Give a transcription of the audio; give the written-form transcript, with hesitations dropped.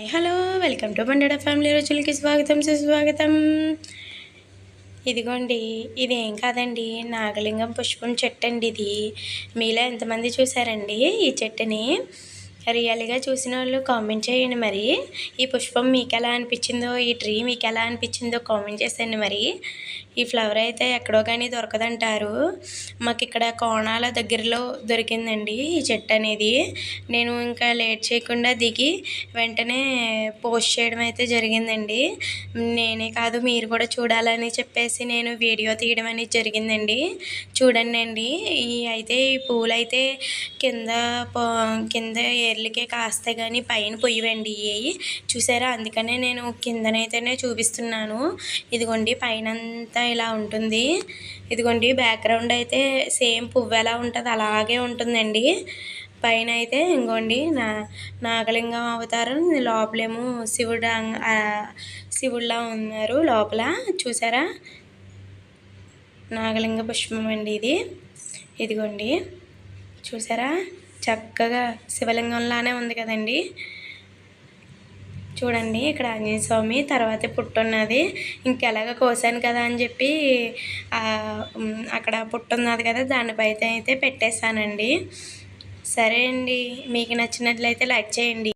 Hi hello welcome to బండెడ family రుచులకి స్వాగతం సుస్వాగతం. ఇదిగోండి, ఇది ఏం కాదండి, నాగలింగం పుష్పం చెట్టు అండి. ఇది మీలో ఎంతమంది చూసారండి ఈ చెట్టుని? రియల్గా చూసిన వాళ్ళు కామెంట్ చేయండి. మరి ఈ పుష్పం మీకు ఎలా అనిపించిందో, ఈ ట్రీ మీకు ఎలా అనిపించిందో కామెంట్ చేసేయండి. మరి ఈ ఫ్లవర్ అయితే ఎక్కడో కానీ దొరకదంటారు. మాకు ఇక్కడ కోణాల దగ్గరలో దొరికిందండి ఈ చెట్టు అనేది. నేను ఇంకా లేట్ చేయకుండా దిగి వెంటనే పోస్ట్ చేయడం అయితే జరిగిందండి. నేనే కాదు, మీరు కూడా చూడాలని చెప్పేసి నేను వీడియో తీయడం అనేది జరిగిందండి. చూడండి అండి, ఈ పూలు అయితే కింద ఏర్లకే కాస్తే కానీ పైన పొయ్యివండి. ఇవి చూసారా, అందుకనే నేను కిందనైతేనే చూపిస్తున్నాను. ఇదిగోండి, పైన అంతా ఇలా ఉంటుంది. ఇదిగోండి, బ్యాక్గ్రౌండ్ అయితే సేమ్ పువ్వు ఎలా ఉంటుంది అలాగే ఉంటుందండి. పైన అయితే ఇంకోండి నాగలింగం అవతారం, లోపలేమో శివుడులా ఉన్నారు లోపల. చూసారా, నాగలింగ పుష్పం అండి ఇది. ఇదిగోండి, చూసారా, చక్కగా శివలింగంలానే ఉంది కదండి. చూడండి, ఇక్కడ ఆంజనేయ స్వామి తర్వాత పుట్టున్నది. ఇంకెలాగ కోసాను కదా అని చెప్పి అక్కడ పుట్టున్నది కదా, దానిపై అయితే పెట్టేశానండి. సరే అండి, మీకు నచ్చినట్లయితే లైక్ చేయండి.